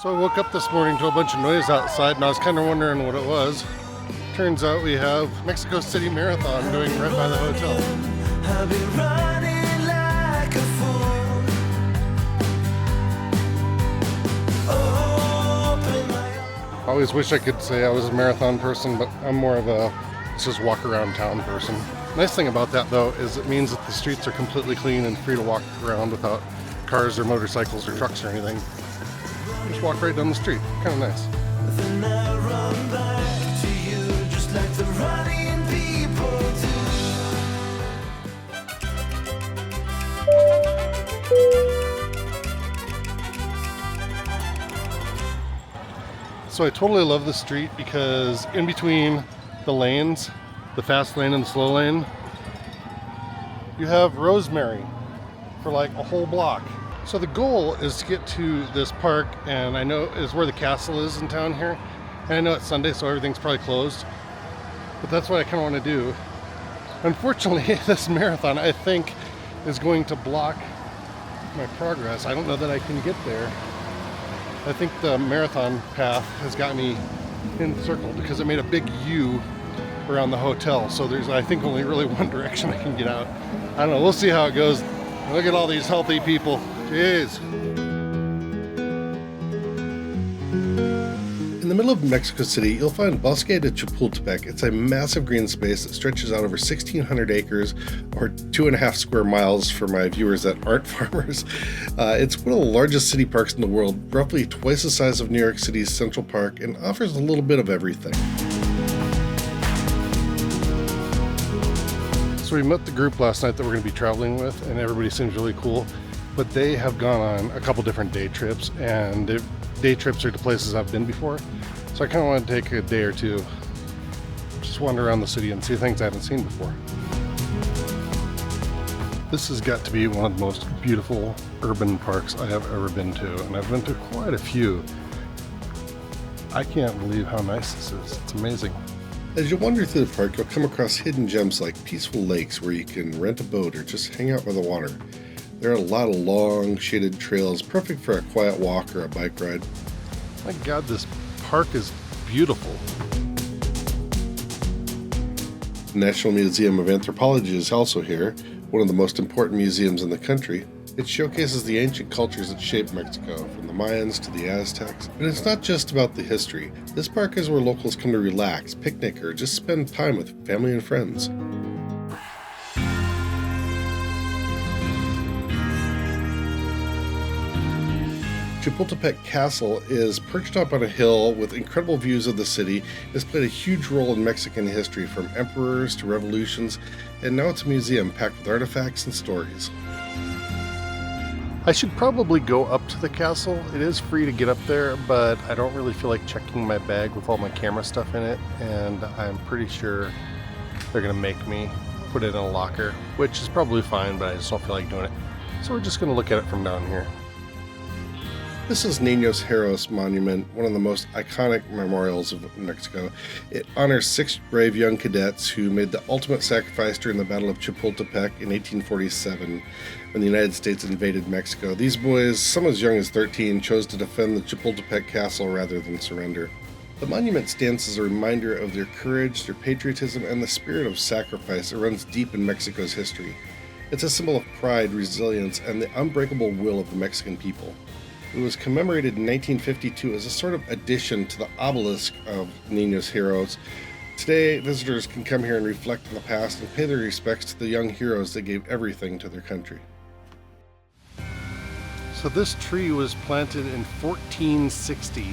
So I woke up this morning to a bunch of noise outside and I was kind of wondering what it was. Turns out we have Mexico City Marathon doing right by the hotel. I've been running like a fool. Open my I always wish I could say I was a marathon person, but I'm more of a let's just walk around town person. Nice thing about that though is it means that the streets are completely clean and free to walk around without cars or motorcycles or trucks or anything. Just walk right down the street. Kind of nice. then I run back to you, just like the running people do. So I totally love this street because in between the lanes, the fast lane and the slow lane, you have Rosemary for like a whole block. So the goal is to get to this park, and I know is where the castle is in town here. And I know it's Sunday, so everything's probably closed. But that's what I kind of want to do. Unfortunately, this marathon, I think, is going to block my progress. I don't know that I can get there. I think the marathon path has got me encircled because it made a big U around the hotel. So there's, I think, only really one direction I can get out. I don't know. We'll see how it goes. Look at all these healthy people. Jeez. In the middle of Mexico City, you'll find Bosque de Chapultapec. It's a massive green space that stretches out over 1,600 acres or 2.5 square miles for my viewers that aren't farmers. It's one of the largest city parks in the world, roughly twice the size of New York City's Central Park, and offers a little bit of everything. So we met the group last night that we're going to be traveling with, and everybody seems really cool. But they have gone on a couple different day trips, and day trips are to places I've been before. So I kind of want to take a day or two, just wander around the city and see things I haven't seen before. This has got to be one of the most beautiful urban parks I have ever been to, and I've been to quite a few. I can't believe how nice this is. It's amazing. As you wander through the park, you'll come across hidden gems like peaceful lakes where you can rent a boat or just hang out by the water. There are a lot of long, shaded trails, perfect for a quiet walk or a bike ride. My God, this park is beautiful. The National Museum of Anthropology is also here, one of the most important museums in the country. It showcases the ancient cultures that shaped Mexico, from the Mayans to the Aztecs. But it's not just about the history. This park is where locals come to relax, picnic, or just spend time with family and friends. Chapultapec Castle is perched up on a hill with incredible views of the city. It has played a huge role in Mexican history, from emperors to revolutions, and now it's a museum packed with artifacts and stories. I should probably go up to the castle. It is free to get up there, but I don't really feel like checking my bag with all my camera stuff in it, and I'm pretty sure they're going to make me put it in a locker, which is probably fine, but I just don't feel like doing it. So we're just going to look at it from down here. This is Ninos Monument, one of the most iconic memorials of Mexico. It honors 6 brave young cadets who made the ultimate sacrifice during the Battle of Chapultapec in 1847 when the United States invaded Mexico. These boys, some as young as 13, chose to defend the Chapultapec Castle rather than surrender. The monument stands as a reminder of their courage, their patriotism, and the spirit of sacrifice that runs deep in Mexico's history. It's a symbol of pride, resilience, and the unbreakable will of the Mexican people. It was commemorated in 1952 as a sort of addition to the obelisk of Ninos heroes. Today, visitors can come here and reflect on the past and pay their respects to the young heroes that gave everything to their country. So this tree was planted in 1460,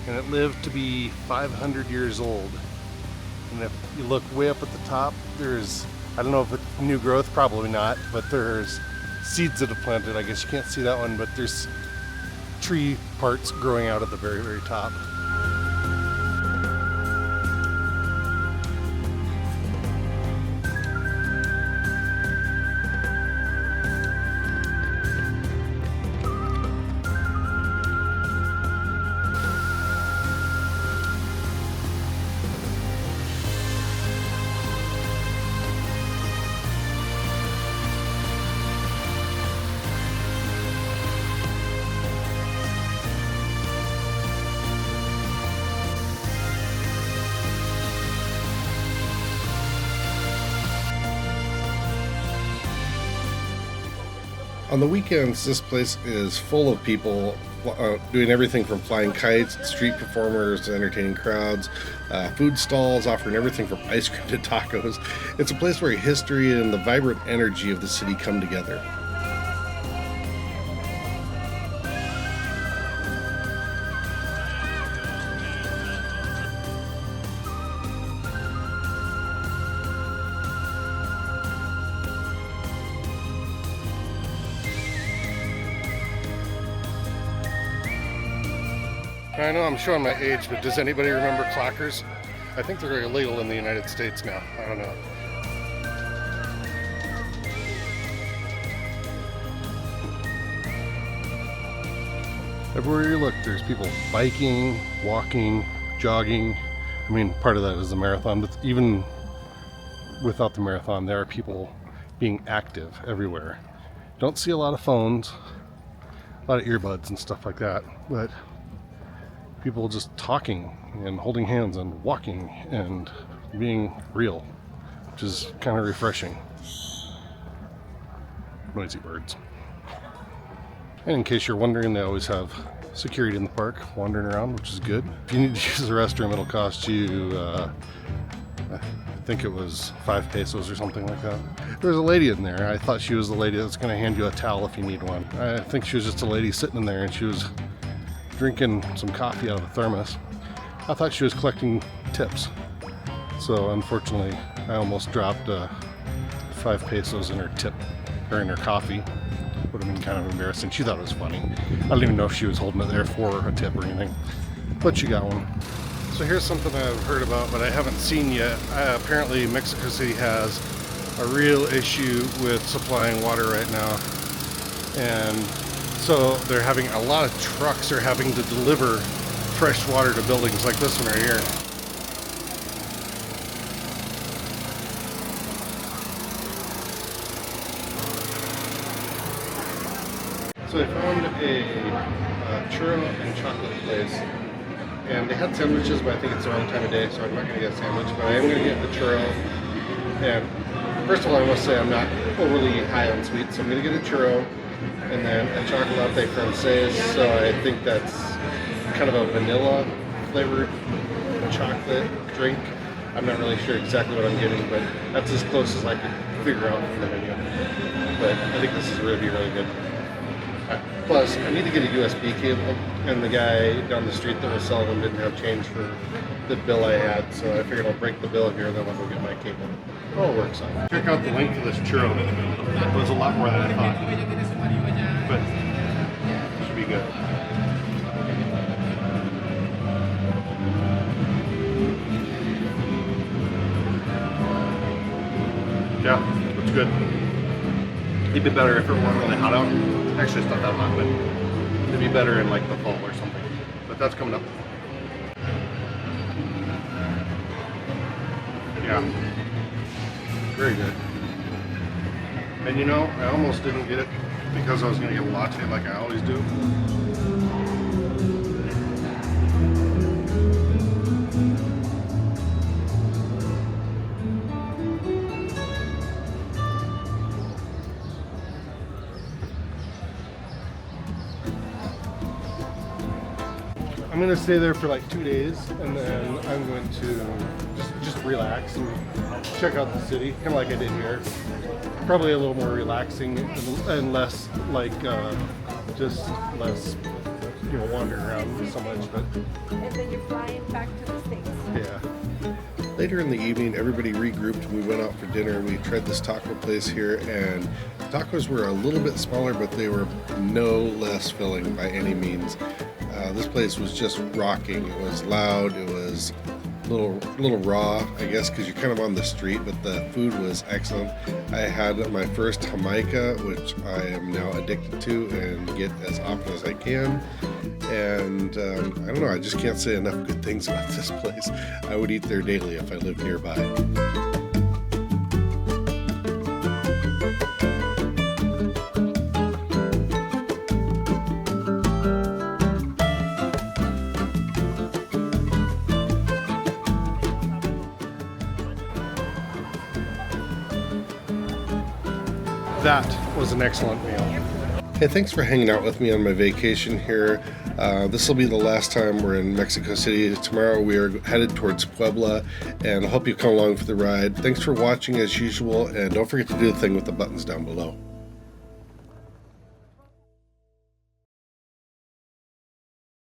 and it lived to be 500 years old. And if you look way up at the top, there's, I don't know if it's new growth, probably not, but there's seeds that have planted. I guess you can't see that one, but there's tree parts growing out at the very, very top. On the weekends, this place is full of people doing everything from flying kites, street performers, entertaining crowds, food stalls offering everything from ice cream to tacos. It's a place where history and the vibrant energy of the city come together. I know I'm showing my age, but does anybody remember clackers? I think they're illegal in the United States now. I don't know. Everywhere you look, there's people biking, walking, jogging. I mean, part of that is the marathon, but even without the marathon, there are people being active everywhere. Don't see a lot of phones, a lot of earbuds and stuff like that, but people just talking and holding hands and walking and being real, which is kind of refreshing. Noisy birds. And in case you're wondering, they always have security in the park wandering around, which is good. If you need to use the restroom, it'll cost you, I think it was 5 pesos or something like that. There was a lady in there. I thought she was the lady that's going to hand you a towel if you need one. I think she was just a lady sitting in there, and she was drinking some coffee out of a thermos. I thought she was collecting tips. So unfortunately, I almost dropped 5 pesos in her tip, or in her coffee. Would have been kind of embarrassing. She thought it was funny. I don't even know if she was holding it there for a tip or anything, but she got one. So here's something I've heard about, but I haven't seen yet. Apparently Mexico City has a real issue with supplying water right now. And so they're having a lot of trucks are having to deliver fresh water to buildings like this one right here. So I found a churro and chocolate place, and they had sandwiches, but I think it's the wrong time of day, so I'm not going to get a sandwich, but I am going to get the churro. And first of all, I must say I'm not overly high on sweets, so I'm going to get a churro and then a chocolate francais. So I think that's kind of a vanilla flavored chocolate drink. I'm not really sure exactly what I'm getting, but that's as close as I could figure out from the menu. But I think this is really good. Plus, I need to get a USB cable, and the guy down the street that was selling them didn't have change for the bill I had, so I figured I'll break the bill here, and then I'll go get my cable. It all works out. Check out the link to this churro. It was a lot more than I thought, but it should be good. Yeah, it's good. It'd be better if it weren't really hot out. Actually, it's not that hot, but it'd be better in like the fall or something. But that's coming up. Yeah, very good. And you know, I almost didn't get it because I was going to get a latte like I always do. I'm going to stay there for like 2 days, and then I'm going to just relax and check out the city, kind of like I did here. Probably a little more relaxing and less like just less, you know, wandering around so much. But and then you're flying back to the States. Yeah. Later in the evening, everybody regrouped and we went out for dinner. We tried this taco place here, and tacos were a little bit smaller, but they were no less filling by any means. This place was just rocking. It was loud. It was a little raw, I guess, because you're kind of on the street, but the food was excellent. I had my first Amiga, which I am now addicted to and get as often as I can. And I don't know, I just can't say enough good things about this place. I would eat there daily if I lived nearby. That was an excellent meal. Hey, thanks for hanging out with me on my vacation here. This will be the last time we're in Mexico City. Tomorrow we are headed towards Puebla, and I hope you come along for the ride. Thanks for watching as usual, and don't forget to do the thing with the buttons down below.